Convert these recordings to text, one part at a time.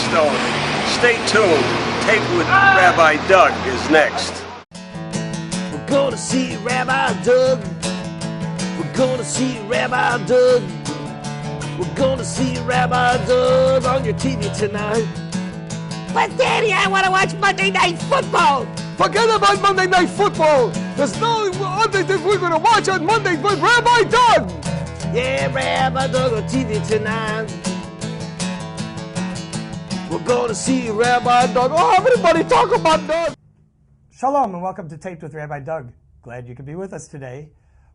Stone. Stay tuned. Taped with Rabbi Doug is next. We're gonna see Rabbi Doug. We're gonna see Rabbi Doug. We're gonna see Rabbi Doug on your TV tonight. But Daddy, I want to watch Monday Night Football. Forget about Monday Night Football. There's no other thing we're going to watch on Monday but Rabbi Doug. Yeah, Rabbi Doug on TV tonight. We're gonna see Rabbi Doug. Oh, everybody talk about Doug. Shalom and welcome to Taped with Rabbi Doug. Glad you could be with us today.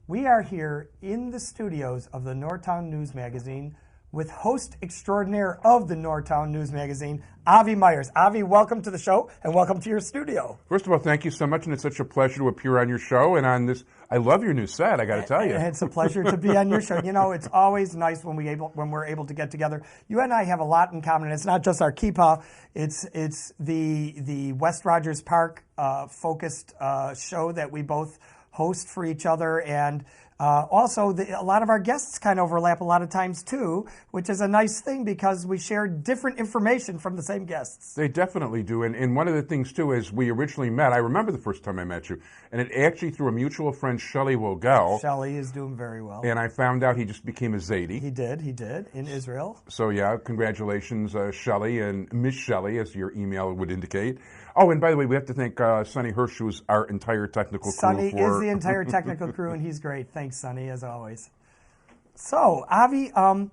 We are here in the studios of the Northtown News Magazine with host extraordinaire of the Northtown News Magazine, Avy Meyers. Avy, welcome to the show and welcome to your studio. First of all, thank you so much, and it's such a pleasure to appear on your show and on this. I love your new set, I got to tell you. It's a pleasure to be on your show. You know, it's always nice when we're able to get together. You and I have a lot in common. It's not just our kippah. It's the West Rogers Park focused show that we both host for each other, and also, a lot of our guests kind of overlap a lot of times too, which is a nice thing because we share different information from the same guests. They definitely do, and one of the things too is we originally met. I remember the first time I met you, and it actually through a mutual friend, Shelley Wogel. Shelley is doing very well. And I found out he just became a Zaidi. He did, in Israel. So yeah, congratulations, Shelley and Miss Shelley, as your email would indicate. Oh, and by the way, we have to thank Sonny Hirsch, who's our entire technical crew. Sonny is the entire technical crew, and he's great. Thanks, Sonny, as always. So, Avy, I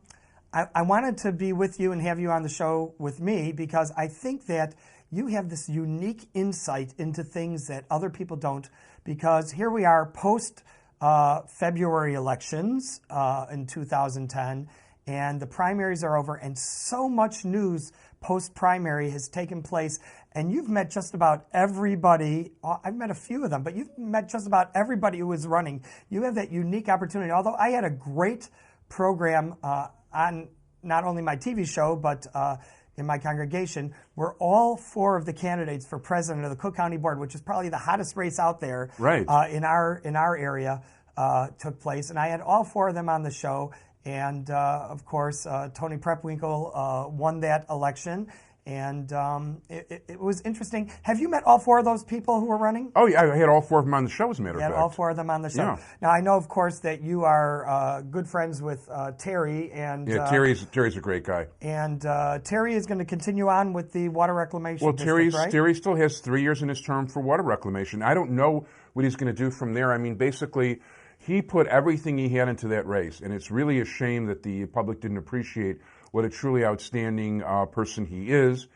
wanted to be with you and have you on the show with me because I think that you have this unique insight into things that other people don't, because here we are post-February elections in 2010, and the primaries are over, and so much news post-primary has taken place. And you've met just about everybody. I've met a few of them, but you've met just about everybody who is running. You have that unique opportunity. Although I had a great program on not only my TV show, but in my congregation, where all four of the candidates for president of the Cook County Board, which is probably the hottest race out there, right, in our area, took place. And I had all four of them on the show. And, of course, Tony Prepwinkle won that election. And it was interesting. Have you met all four of those people who were running? Oh, yeah, I had all four of them on the show, as a matter of fact. You had all four of them on the show. Yeah. Now, I know, of course, that you are good friends with Terry. And yeah, Terry's a great guy. And Terry is going to continue on with the water reclamation district, right? Terry still has 3 years in his term for water reclamation. I don't know what he's going to do from there. I mean, basically, he put everything he had into that race, and it's really a shame that the public didn't appreciate what a truly outstanding person he is.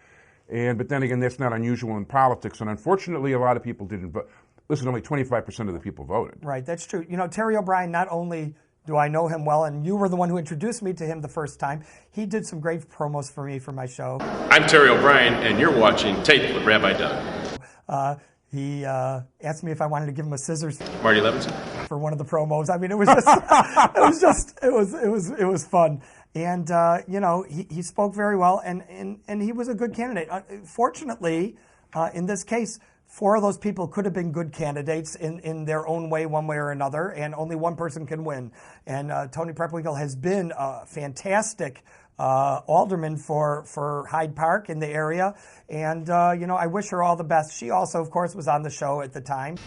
But then again, that's not unusual in politics, and unfortunately a lot of people didn't vote. Listen, only 25% of the people voted. Right, that's true. You know, Terry O'Brien, not only do I know him well, and you were the one who introduced me to him the first time, he did some great promos for me for my show. I'm Terry O'Brien, and you're watching Taped with Rabbi Doug. He asked me if I wanted to give him a scissors. Marty Levinson. For one of the promos. I mean, it was just, it was fun. And, you know, he spoke very well, and he was a good candidate. Fortunately, in this case, four of those people could have been good candidates in their own way, one way or another, and only one person can win. And Tony Prepwinkle has been a fantastic alderman for Hyde Park in the area. And, you know, I wish her all the best. She also, of course, was on the show at the time.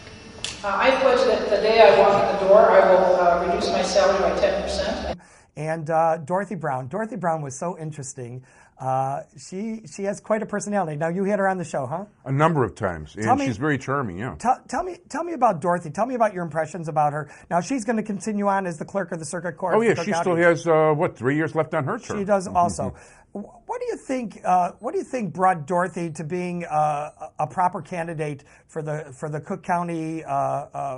I pledge that the day I walk in the door, I will reduce my salary by 10%. And Dorothy Brown. Dorothy Brown was so interesting. She has quite a personality. Now, you had her on the show, huh? A number of times, and she's very charming, yeah. Tell me about Dorothy. Tell me about your impressions about her. Now, she's going to continue on as the clerk of the circuit court. Oh, yeah, she still has, 3 years left on her term? She does also. What do you think? What do you think brought Dorothy to being a proper candidate for the Cook County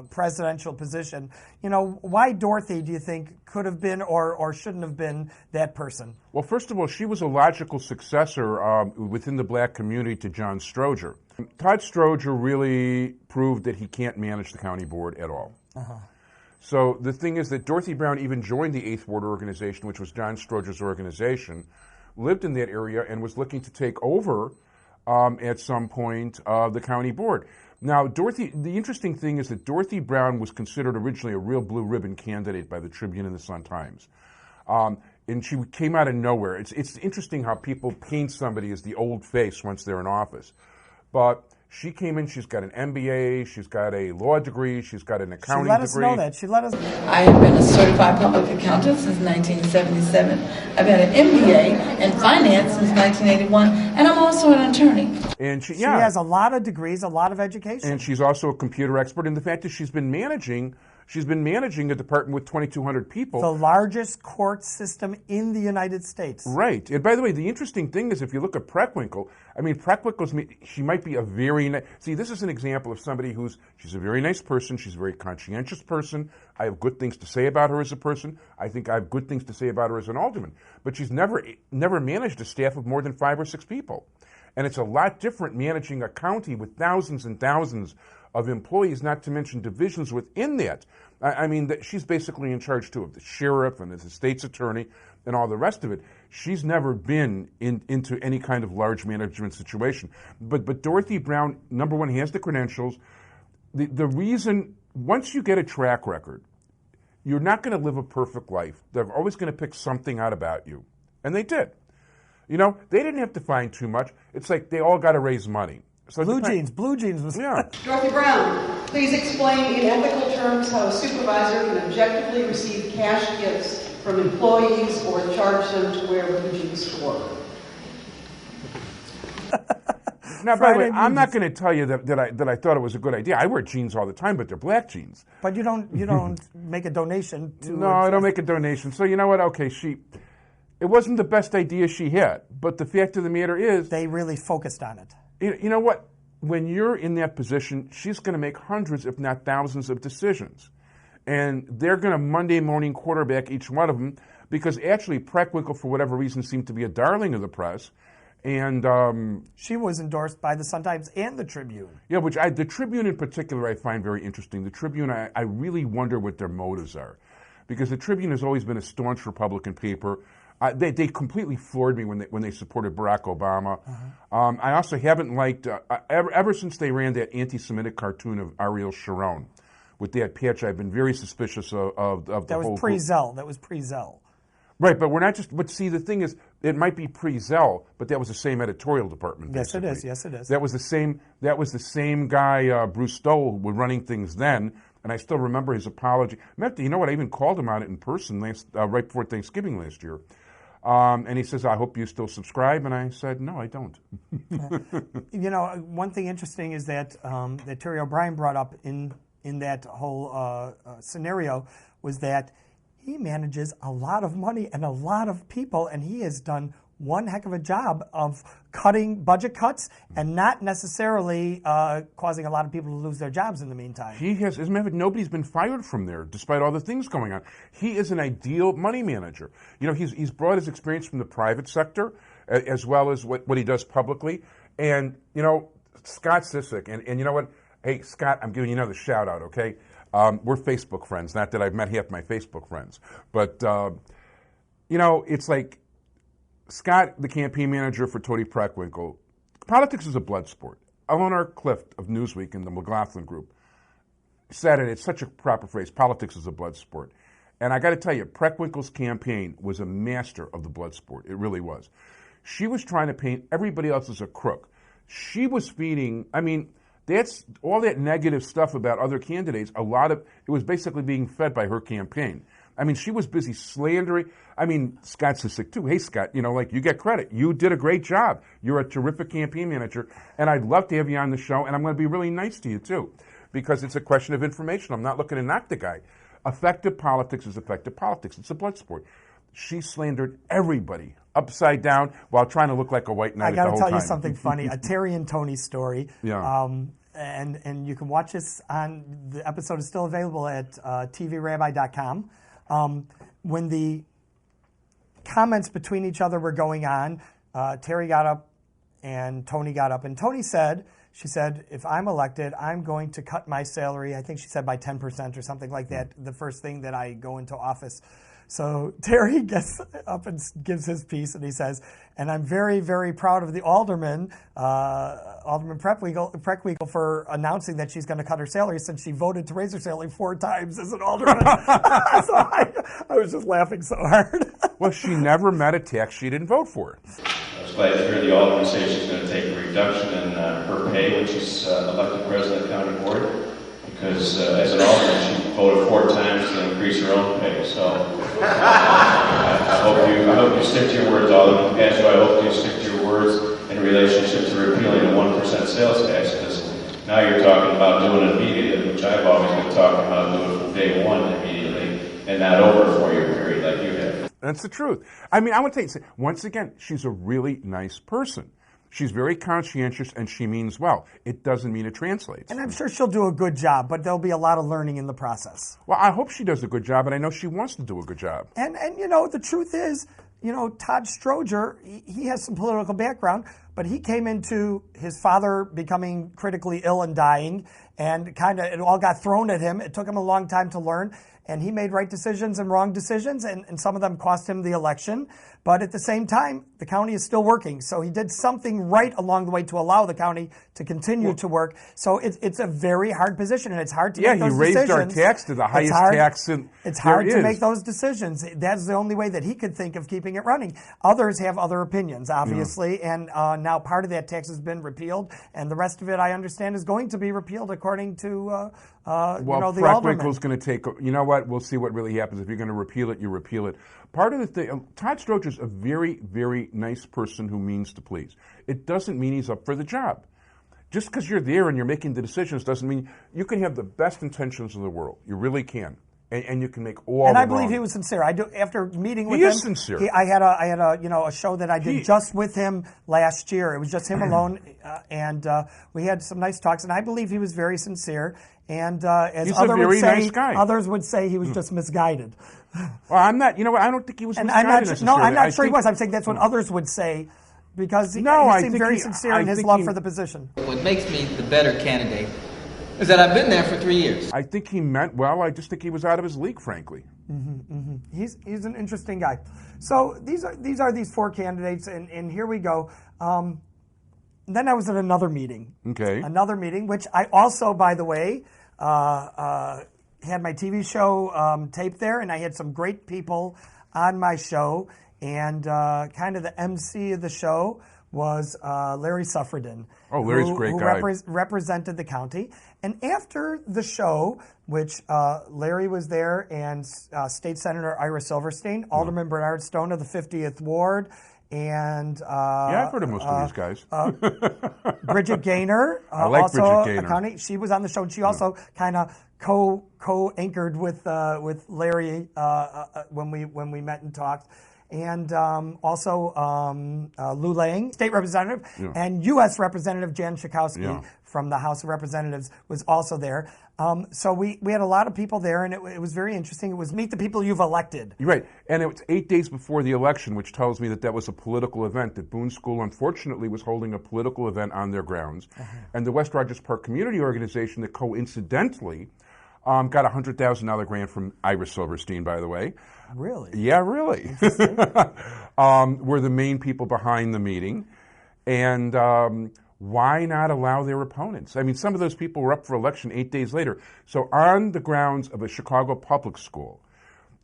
presidential position? You know, why Dorothy do you think could have been or shouldn't have been that person? Well, first of all, she was a logical successor within the black community to John Stroger. Todd Stroger really proved that he can't manage the county board at all. Uh-huh. So the thing is that Dorothy Brown even joined the Eighth Ward organization, which was John Stroger's organization, lived in that area, and was looking to take over at some point the county board. Now, the interesting thing is that Dorothy Brown was considered originally a real blue ribbon candidate by the Tribune and the Sun-Times. and she came out of nowhere. It's interesting how people paint somebody as the old face once they're in office. But she came in, she's got an MBA, she's got a law degree, she's got an accounting degree. She let us know that. She let us. I have been a certified public accountant since 1977. I've had an MBA in finance since 1981, and I'm also an attorney. And she has a lot of degrees, a lot of education. And she's also a computer expert. And the fact is she's been managing a department with 2,200 people. The largest court system in the United States. Right. And by the way, the interesting thing is if you look at Preckwinkle, she might be a very see, this is an example of somebody she's a very nice person. She's a very conscientious person. I have good things to say about her as a person. I think I have good things to say about her as an alderman. But she's never managed a staff of more than 5 or 6 people. And it's a lot different managing a county with thousands and thousands of employees, not to mention divisions within that. She's basically in charge, too, of the sheriff and as the state's attorney and all the rest of it. She's never been into any kind of large management situation. But Dorothy Brown, number one, has the credentials. The reason, once you get a track record, you're not going to live a perfect life. They're always going to pick something out about you. And they did. They didn't have to find too much. It's like they all got to raise money. So Blue Jeans was... Yeah. Dorothy Brown, please explain in ethical terms how a supervisor can objectively receive cash gifts from employees or charge them to wear blue jeans to work. Now, by the way, I'm not going to tell you that I thought it was a good idea. I wear jeans all the time, but they're black jeans. But you don't make a donation to... No, I don't make a donation. So you know what? Okay, it wasn't the best idea she had, but the fact of the matter is... They really focused on it. You know what? When you're in that position, she's going to make hundreds, if not thousands, of decisions. And they're going to Monday morning quarterback each one of them because actually Preckwinkle, for whatever reason, seemed to be a darling of the press. And she was endorsed by the Sun-Times and the Tribune. Yeah, the Tribune in particular I find very interesting. The Tribune, I really wonder what their motives are. Because the Tribune has always been a staunch Republican paper. They completely floored me when they supported Barack Obama. Uh-huh. I also haven't liked, ever since they ran that anti-Semitic cartoon of Ariel Sharon with that patch, I've been very suspicious of the whole... That was pre-Zell. Right, but we're not just... But see, the thing is, it might be pre-Zell, but that was the same editorial department, basically. Yes, it is. That was the same guy, Bruce Stoll, who was running things then, and I still remember his apology. You know what? I even called him on it in person right before Thanksgiving last year. And he says, I hope you still subscribe. And I said, no, I don't. One thing interesting is that Terry O'Brien brought up in that whole scenario was that he manages a lot of money and a lot of people, and he has done one heck of a job of cutting budget cuts and not necessarily causing a lot of people to lose their jobs in the meantime. He has, as a matter of fact, nobody's been fired from there, despite all the things going on. He is an ideal money manager. He's brought his experience from the private sector as well as what he does publicly. And, Scott Sisak, and you know what? Hey, Scott, I'm giving you another shout out, okay? We're Facebook friends, not that I've met half my Facebook friends. But, it's like, Scott, the campaign manager for Tony Preckwinkle, politics is a blood sport. Eleanor Clift of Newsweek and the McLaughlin Group said it, it's such a proper phrase, politics is a blood sport. And I got to tell you, Preckwinkle's campaign was a master of the blood sport. It really was. She was trying to paint everybody else as a crook. She was feeding, that's all that negative stuff about other candidates, it was basically being fed by her campaign. She was busy slandering. Scott Sisak, too. Hey, Scott, you get credit. You did a great job. You're a terrific campaign manager, and I'd love to have you on the show, and I'm going to be really nice to you, too, because it's a question of information. I'm not looking to knock the guy. Effective politics is effective politics. It's a blood sport. She slandered everybody upside down while trying to look like a white knight the whole time. I got to tell you something funny, a Terry and Tony story. Yeah. And you can watch this the episode is still available at tvrabbi.com. When the comments between each other were going on, Terry got up and Tony got up. And Tony she said, if I'm elected, I'm going to cut my salary, I think she said by 10% or something like that, the first thing that I go into office. So Terry gets up and gives his piece, and he says, and I'm very, very proud of the Alderman Preckwinkle for announcing that she's going to cut her salary since she voted to raise her salary 4 times as an alderman. So I was just laughing so hard. Well, she never met a tax she didn't vote for. I was glad to hear the alderman say she's going to take a reduction in her pay when she's elected president of the county board. Because as an alderman, she voted 4 times to increase her own pay. So I hope you stick to your words, Alderman Castro. I hope you stick to your words in relationship to repealing the 1% sales tax. Because now you're talking about doing it immediately, which I've always been talking about doing from day one immediately, and not over a 4-year period like you have. That's the truth. I mean, I want to tell you, once again, she's a really nice person. She's very conscientious, and she means well. It doesn't mean it translates. And I'm sure she'll do a good job, but there'll be a lot of learning in the process. Well, I hope she does a good job, and I know she wants to do a good job. And you know, the truth is, you know, Todd Stroger, he has some political background, but he came into his father becoming critically ill and dying, and kind of it all got thrown at him. It took him a long time to learn, and he made right decisions and wrong decisions, and some of them cost him the election. But at the same time, the county is still working. So he did something right along the way to allow the county to continue to work. So it's a very hard position, and it's hard to make those decisions. Yeah, he raised our tax to the highest tax in It's hard to make those decisions. That's the only way that he could think of keeping it running. Others have other opinions, obviously, and now part of that tax has been repealed, and the rest of it, I understand, is going to be repealed according to the alderman. Preckwinkle's going to take, you know what, we'll see what really happens. If you're going to repeal it, you repeal it. Part of the thing, Todd Stroger's a very, very nice person who means to please. It doesn't mean he's up for the job. Just because you're there and you're making the decisions doesn't mean you can have the best intentions in the world. You really can. And you can make all and the I believe wrong. He was sincere. I do. After meeting with he him, is sincere. I had a show that I did just with him last year. It was just him alone, and we had some nice talks. And I believe he was very sincere. And as he's a very nice guy. Others would say he was just misguided. Well, I'm not. You know what? I don't think he was misguided necessarily. No, I'm not sure he was. I'm saying that's what others would say. Because he seemed very sincere in his love for the position. What makes me the better candidate is that I've been there for 3 years. I think he meant well. I just think he was out of his league, frankly. He's an interesting guy. So these are these 4 candidates, and here we go. Then I was at another meeting. Okay. Another meeting, which I also, by the way, had my TV show taped there, and I had some great people on my show. And kind of the MC of the show was Larry Suffredin. Oh, Larry's a great guy. Who represented the county. And after the show, which Larry was there, and State Senator Ira Silverstein, Alderman Bernard Stone of the 50th Ward, and yeah, I've heard of most of these guys. Bridget Gaynor, I like also Bridget Gaynor. a county. She was on the show, and she also kind of co-anchored with Larry when we met and talked. And also Lou Lang, state representative, and U.S. Representative Jan Schakowsky from the House of Representatives was also there. So we had a lot of people there, and it was very interesting. It was meet the people you've elected. You're right. And it was 8 days before the election, which tells me that was a political event, that Boone School, unfortunately, was holding a political event on their grounds. And the West Rogers Park Community Organization, that coincidentally got a $100,000 grant from Ira Silverstein, by the way. Really? Yeah, really. Were the main people behind the meeting. And why not allow their opponents? I mean, some of those people were up for election 8 days later. So on the grounds of a Chicago public school.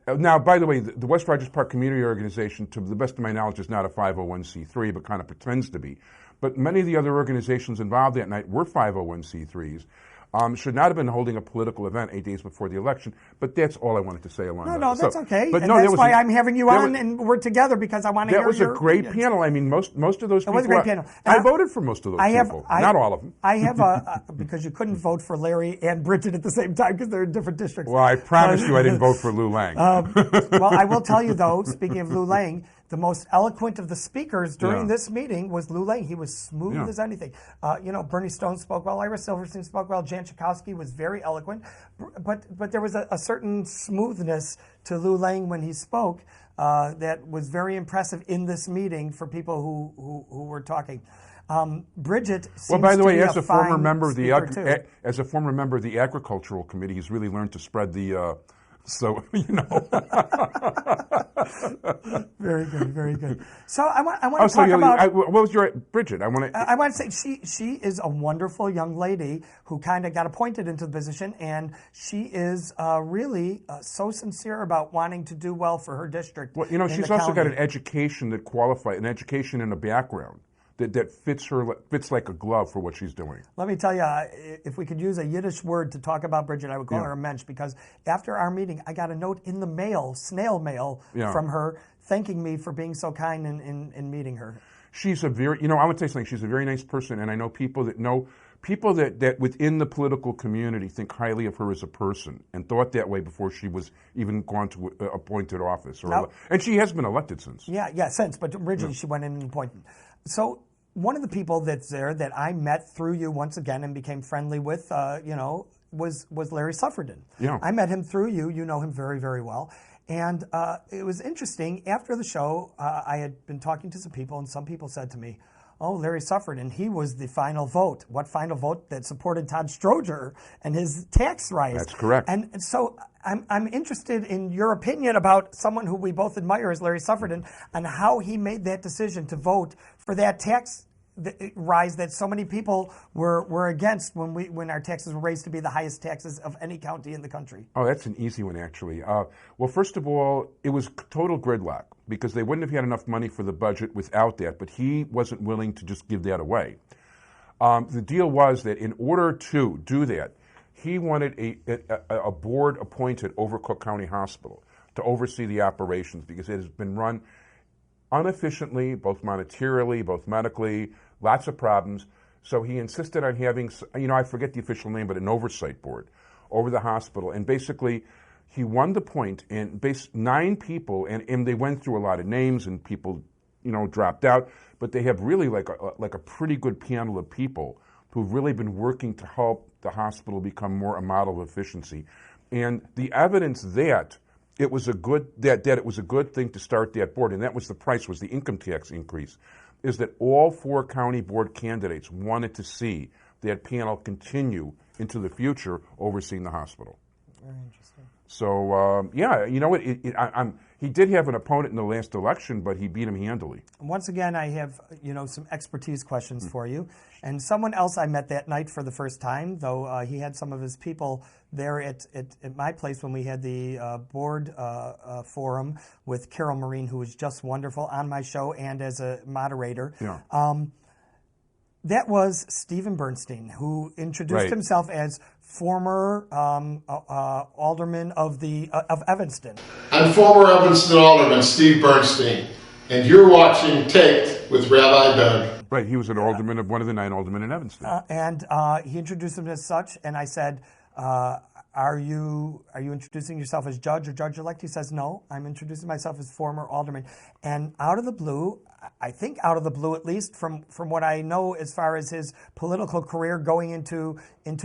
Now, by the way, the West Rogers Park Community Organization, to the best of my knowledge, is not a 501c3, but kind of pretends to be. But many of the other organizations involved that night were 501c3s. Should not have been holding a political event 8 days before the election, but that's all I wanted to say along those lines. No, that's okay. But and no, that's why I'm having you on, and we're together, because I want to hear That was a great panel. I mean, most of those people. It was a great panel. I voted for most of those people, not all of them. I have because you couldn't vote for Larry and Bridget at the same time because they're in different districts. Well, I promise you I didn't vote for Lou Lang. Well, I will tell you, though, speaking of Lou Lang, the most eloquent of the speakers during this meeting was Lou Lang. He was smooth as anything. Bernie Stone spoke well. Ira Silverstein spoke well. Jan Schakowsky was very eloquent. But there was a certain smoothness to Lou Lang when he spoke that was very impressive in this meeting for people who were talking. Bridget seems well, by the way, to be as a former member of the as a former member of the Agricultural Committee, he's really learned to spread the So, you know. Very good, very good. So I want to talk about. What was your Bridget? I want to say she is a wonderful young lady who kind of got appointed into the position, and she is really so sincere about wanting to do well for her district. Well, you know, she's also got an education that qualifies, an education and a background that fits like a glove for what she's doing. Let me tell you, if we could use a Yiddish word to talk about Bridget, I would call her a mensch, because after our meeting, I got a note in the mail, snail mail, from her, thanking me for being so kind in meeting her. She's a very, you know, I would say something, she's a very nice person, and I know people that within the political community think highly of her as a person and thought that way before she was even gone to appointed office. And she has been elected since. Yeah, since, but originally she went in and appointed. So one of the people that's there that I met through you once again and became friendly with, was Larry Suffredin. Yeah. I met him through you. You know him very, very well. And it was interesting. After the show, I had been talking to some people, and some people said to me, oh, Larry Suffredin, he was the final vote. What final vote? That supported Todd Stroger and his tax rise. That's correct. And so I'm interested in your opinion about someone who we both admire as Larry Suffredin, and how he made that decision to vote for that tax rise that so many people were against when our taxes were raised to be the highest taxes of any county in the country. Oh, that's an easy one, actually. Well, first of all, it was total gridlock because they wouldn't have had enough money for the budget without that, but he wasn't willing to just give that away. The deal was that in order to do that, he wanted a board appointed over Cook County Hospital to oversee the operations because it has been run inefficiently, both monetarily, both medically, lots of problems. So he insisted on having, I forget the official name, but an oversight board over the hospital. And basically, he won the point, and 9 people, and they went through a lot of names, and people, dropped out. But they have really like a pretty good panel of people who've really been working to help the hospital become more a model of efficiency. And the evidence that it was a good thing to start that board, and that was the price, was the income tax increase, is that all 4 county board candidates wanted to see that panel continue into the future overseeing the hospital. Very interesting. So, you know what? He did have an opponent in the last election, but he beat him handily. Once again, I have some expertise questions for you. And someone else I met that night for the first time, though he had some of his people there at my place when we had the board forum with Carol Marine, who was just wonderful on my show and as a moderator. Yeah. That was Stephen Bernstein, who introduced himself as former alderman of Evanston. I'm former Evanston alderman Steve Bernstein, and you're watching TAPED with Rabbi Doug. Right, he was an alderman of one of the 9 aldermen in Evanston. And he introduced him as such, and I said, are you introducing yourself as judge or judge-elect? He says, no, I'm introducing myself as former alderman. And out of the blue, I think out of the blue at least, from what I know as far as his political career going into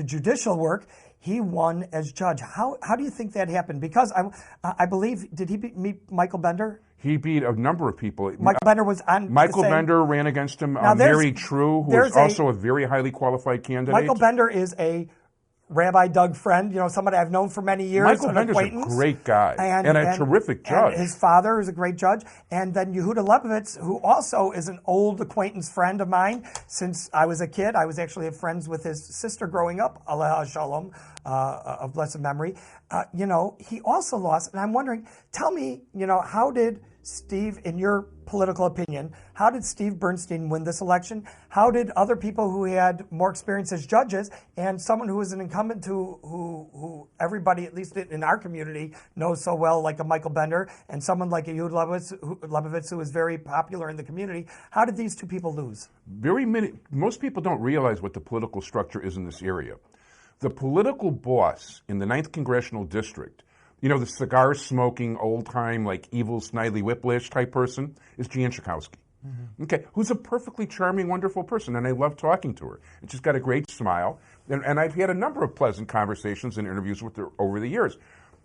judicial work, he won as judge. How do you think that happened? Because I believe, did he meet Michael Bender? He beat a number of people. Michael Bender was on. Michael Bender ran against him. Mary True, who is also a very highly qualified candidate. Michael Bender is a Rabbi Doug friend, somebody I've known for many years. Michael Bender's a great guy and a terrific judge. And his father is a great judge. And then Yehuda Lebovitz, who also is an old acquaintance friend of mine since I was a kid. I was actually friends with his sister growing up, Aleha Shalom, of blessed memory. He also lost. And I'm wondering, tell me, how did Steve, in your political opinion, how did Steve Bernstein win this election? How did other people who had more experience as judges and someone who was an incumbent who everybody, at least in our community, knows so well, like a Michael Bender, and someone like a Yehud Lebovitz, who is very popular in the community, how did these 2 people lose? Most people don't realize what the political structure is in this area. The political boss in the 9th Congressional District, the cigar-smoking, old-time, like evil Snidely Whiplash type person, is Jan Schakowsky. Mm-hmm. Okay, who's a perfectly charming, wonderful person, and I love talking to her. And she's got a great smile, and I've had a number of pleasant conversations and interviews with her over the years.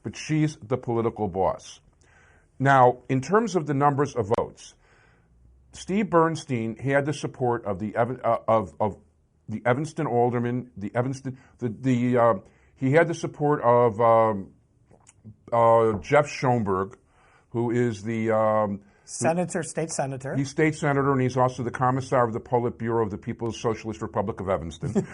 But she's the political boss. Now, in terms of the numbers of votes, Steve Bernstein had the support of the Evanston alderman, he had the support of Jeff Schoenberg, who is the state senator. He's state senator, and he's also the commissar of the Politburo of the People's Socialist Republic of Evanston.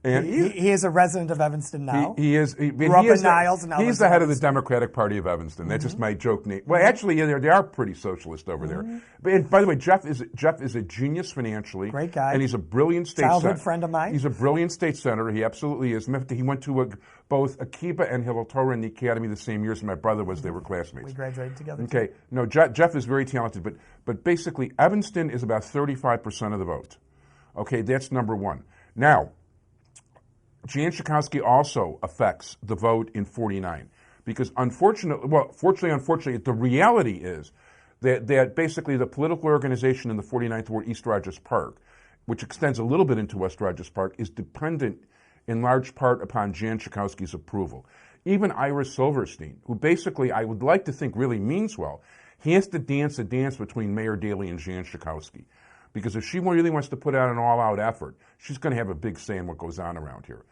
And he is a resident of Evanston now. He is. Grew up in Niles, and now he's lives the in head of the Evanston. Democratic Party of Evanston. That's just my joke name. Well, actually, they are pretty socialist over there. But and by the way, Jeff is a genius financially. Great guy. And he's a brilliant state childhood friend of mine. He's a brilliant state senator. He absolutely is. He went to both Akiba and Hillel Torah in the academy the same years as my brother was. They were classmates. We graduated together. Okay. No, Jeff is very talented, but basically Evanston is about 35% of the vote. Okay, that's number one. Now, Jan Schakowsky also affects the vote in 49 because unfortunately, the reality is that basically the political organization in the 49th Ward, East Rogers Park, which extends a little bit into West Rogers Park, is dependent in large part upon Jan Schakowsky's approval. Even Iris Silverstein, who basically I would like to think really means well, he has to dance a dance between Mayor Daley and Jan Schakowsky. Because if she really wants to put out an all-out effort, she's going to have a big say in what goes on around here.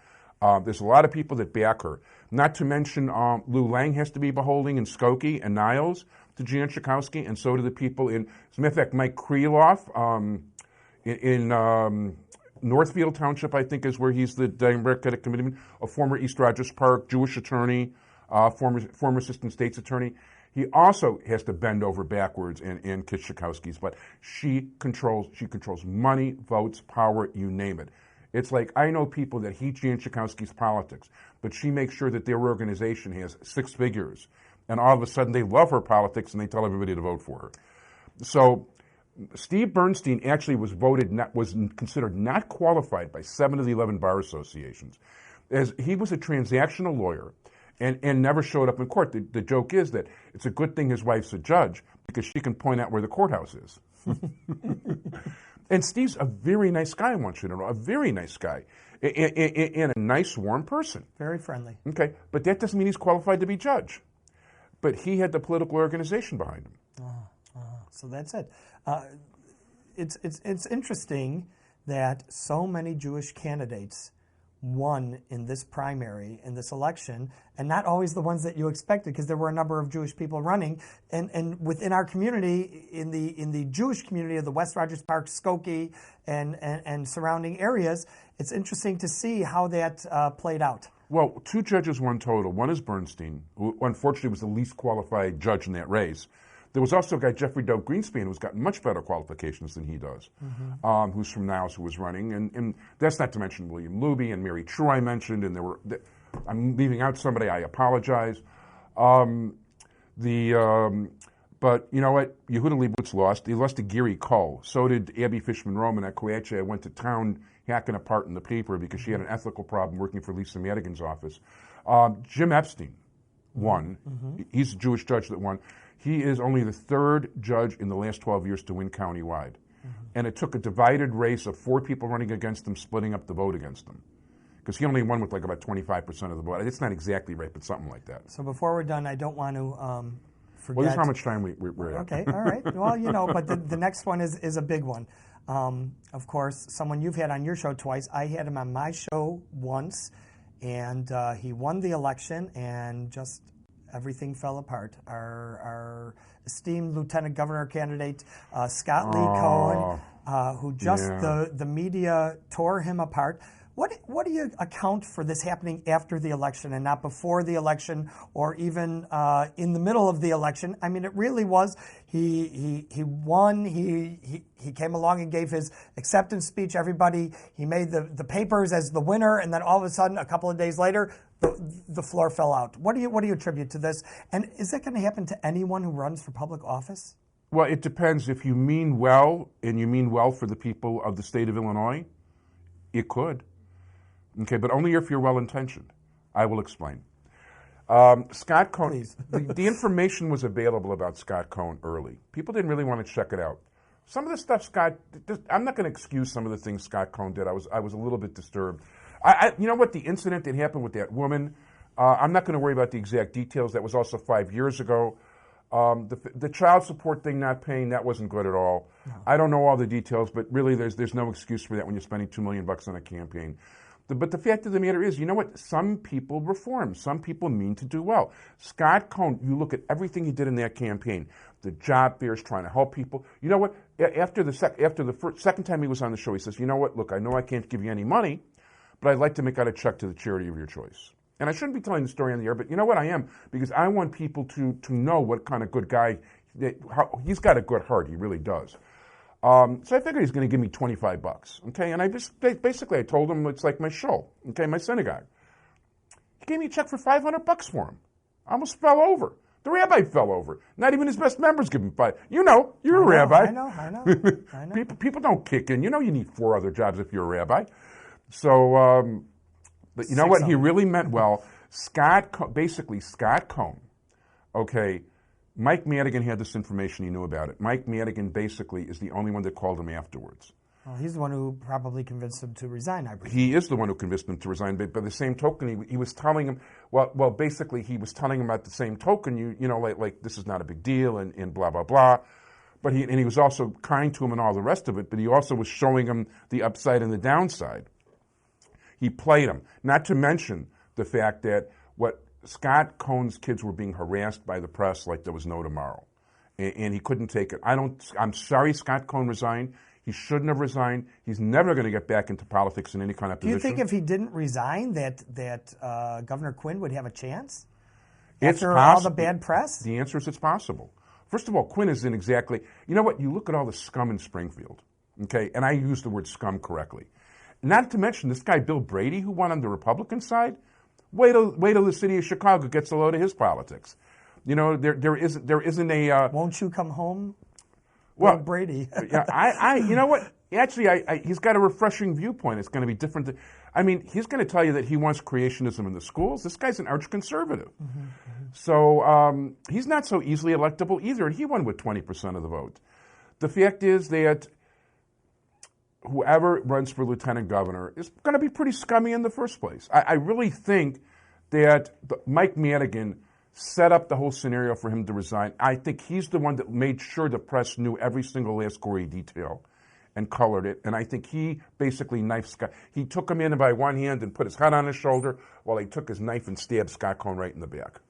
There's a lot of people that back her. Not to mention Lou Lang has to be beholding in Skokie and Niles to Jan Schakowsky, and so do the people in, as a matter of fact, Mike Kreloff in Northfield Township, I think, is where he's the Democratic Committeeman, a former East Rogers Park Jewish attorney, former assistant state's attorney. He also has to bend over backwards in kiss Schakowsky's, but she controls money, votes, power, you name it. It's like I know people that hate Jan Schakowsky's politics, but she makes sure that their organization has six figures, and all of a sudden they love her politics and they tell everybody to vote for her. So Steve Bernstein actually was considered not qualified by 7 of the 11 bar associations, as he was a transactional lawyer. And never showed up in court. The joke is that it's a good thing his wife's a judge because she can point out where the courthouse is. And Steve's a very nice guy, I want you to know, a very nice guy, and a nice, warm person. Very friendly. Okay, but that doesn't mean he's qualified to be judge. But he had the political organization behind him. So that's it. It's interesting that so many Jewish candidates won in this primary, in this election, and not always the ones that you expected, because there were a number of Jewish people running. And within our community, in the Jewish community of the West Rogers Park, Skokie, and surrounding areas, it's interesting to see how that played out. Well, 2 judges won total. One is Bernstein, who unfortunately was the least qualified judge in that race. There was also a guy, Jeffrey Doug Greenspan, who's got much better qualifications than he does, who's from Niles, who was running. And that's not to mention William Luby and Mary True I mentioned, and I'm leaving out somebody, I apologize. But you know what? Yehuda Leibowitz lost. He lost to Gary Cole. So did Abby Fishman-Roman at Coache. I went to town hacking apart in the paper because she had an ethical problem working for Lisa Madigan's office. Jim Epstein won. He's a Jewish judge that won. He is only the 3rd judge in the last 12 years to win countywide. And it took a divided race of 4 people running against him, splitting up the vote against him. Because he only won with like about 25% of the vote. It's not exactly right, but something like that. So before we're done, I don't want to forget. Well, this is how much time we're at. Okay, all right. Well, but the next one is a big one. Of course, someone you've had on your show twice. I had him on my show once, and he won the election, and just everything fell apart. Our esteemed Lieutenant Governor candidate, Scott Lee Cohen, who just the media tore him apart. What do you account for this happening after the election and not before the election or even in the middle of the election? I mean, it really was. He won. He came along and gave his acceptance speech. He made the papers as the winner, and then all of a sudden, a couple of days later, the floor fell out. What do you attribute to this? And is that going to happen to anyone who runs for public office? Well, it depends. If you mean well, and you mean well for the people of the state of Illinois, it could. Okay, but only if you're well-intentioned. I will explain. Scott Cohen, the information was available about Scott Cohen early. People didn't really want to check it out. Some of the stuff I'm not going to excuse some of the things Scott Cohen did. I was a little bit disturbed. You know what, the incident that happened with that woman, I'm not going to worry about the exact details. That was also 5 years ago. The child support thing not paying, that wasn't good at all. No. I don't know all the details, but really there's no excuse for that when you're spending $2 million on a campaign. But the fact of the matter is, you know what? Some people reform. Some people mean to do well. Scott Cohen, you look at everything he did in that campaign, the job fairs, trying to help people. You know what? After the second time he was on the show, he says, you know what? Look, I know I can't give you any money, but I'd like to make out a check to the charity of your choice. And I shouldn't be telling the story on the air, but you know what? I am, because I want people to know what kind of good guy, he's got a good heart. He really does. So I figured he's going to give me $25, okay? And I basically told him it's like my show, okay, my synagogue. He gave me a check for $500 for him. I almost fell over. The rabbi fell over. Not even his best members give him $5. You know, you're a rabbi. I know. People don't kick in. You know you need 4 other jobs if you're a rabbi. So, but you know what? He really meant well. Scott Cohen, okay, Mike Madigan had this information. He knew about it. Mike Madigan basically is the only one that called him afterwards. Well, he's the one who probably convinced him to resign, I believe. He is the one who convinced him to resign. But by the same token, he was telling him, well, basically he was telling him at the same token, you know, like this is not a big deal and blah, blah, blah. But he was also kind to him and all the rest of it, but he also was showing him the upside and the downside. He played him. Not to mention the fact that Scott Cohen's kids were being harassed by the press like there was no tomorrow. And he couldn't take it. I'm sorry Scott Cohen resigned. He shouldn't have resigned. He's never going to get back into politics in any kind of position. Do you think if he didn't resign that Governor Quinn would have a chance? It's after all the bad press? The answer is it's possible. First of all, Quinn isn't exactly... You know what? You look at all the scum in Springfield, okay? And I use the word scum correctly. Not to mention this guy, Bill Brady, who won on the Republican side. Wait till the city of Chicago gets a load of his politics. You know, there isn't a... Won't you come home, Bill Brady? Yeah, you know what? Actually, he's got a refreshing viewpoint. It's going to be different. I mean, he's going to tell you that he wants creationism in the schools. This guy's an arch-conservative. Mm-hmm. So he's not so easily electable either, and he won with 20% of the vote. The fact is that whoever runs for lieutenant governor is going to be pretty scummy in the first place. I really think that Mike Madigan set up the whole scenario for him to resign. I think he's the one that made sure the press knew every single last gory detail and colored it. And I think he basically knifed Scott. He took him in by one hand and put his head on his shoulder while he took his knife and stabbed Scott Cohen right in the back.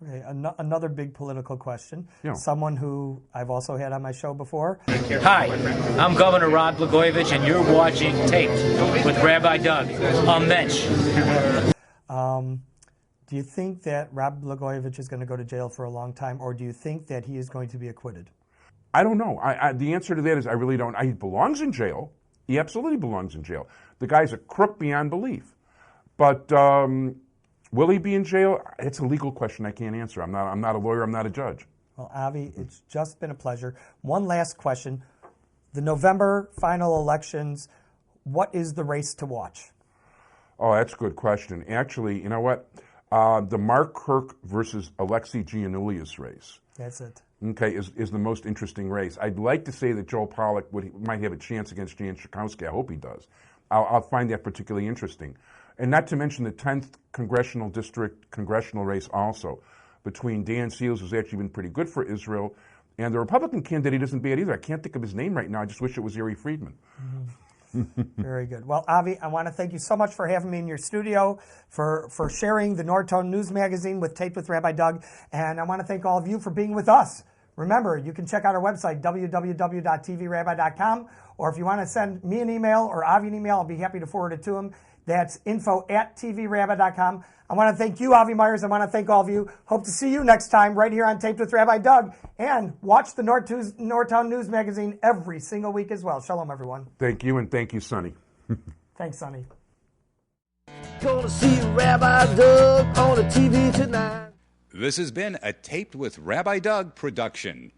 Okay, another big political question. Yeah. Someone who I've also had on my show before. Hi, I'm Governor Rod Blagojevich, and you're watching Taped with Rabbi Doug. Mensch. Do you think that Rob Blagojevich is going to go to jail for a long time, or do you think that he is going to be acquitted? I don't know. The answer to that is I really don't. He belongs in jail. He absolutely belongs in jail. The guy's a crook beyond belief. But will he be in jail? It's a legal question I can't answer. I'm not a lawyer. I'm not a judge. Well, Avy, it's just been a pleasure. One last question. The November final elections, what is the race to watch? Oh, that's a good question. Actually, you know what? The Mark Kirk versus Alexei Giannoulias race. That's it. Okay, is the most interesting race. I'd like to say that Joel Pollack might have a chance against Jan Schakowsky. I hope he does. I'll find that particularly interesting. And not to mention the 10th Congressional District congressional race also between Dan Seals, who's actually been pretty good for Israel, and the Republican candidate isn't bad either. I can't think of his name right now. I just wish it was Ari Friedman. Mm-hmm. Very good. Well, Avy, I want to thank you so much for having me in your studio, for sharing the Norton News Magazine with Taped with Rabbi Doug, and I want to thank all of you for being with us. Remember, you can check out our website, www.tvrabbi.com, or if you want to send me an email or Avy an email, I'll be happy to forward it to him. That's info@tvrabbi.com. I want to thank you, Avy Meyers. I want to thank all of you. Hope to see you next time right here on Taped with Rabbi Doug. And watch the Norton News Magazine every single week as well. Shalom, everyone. Thank you, and thank you, Sonny. Thanks, Sonny. Gonna see Rabbi Doug on the TV tonight. This has been a Taped with Rabbi Doug production.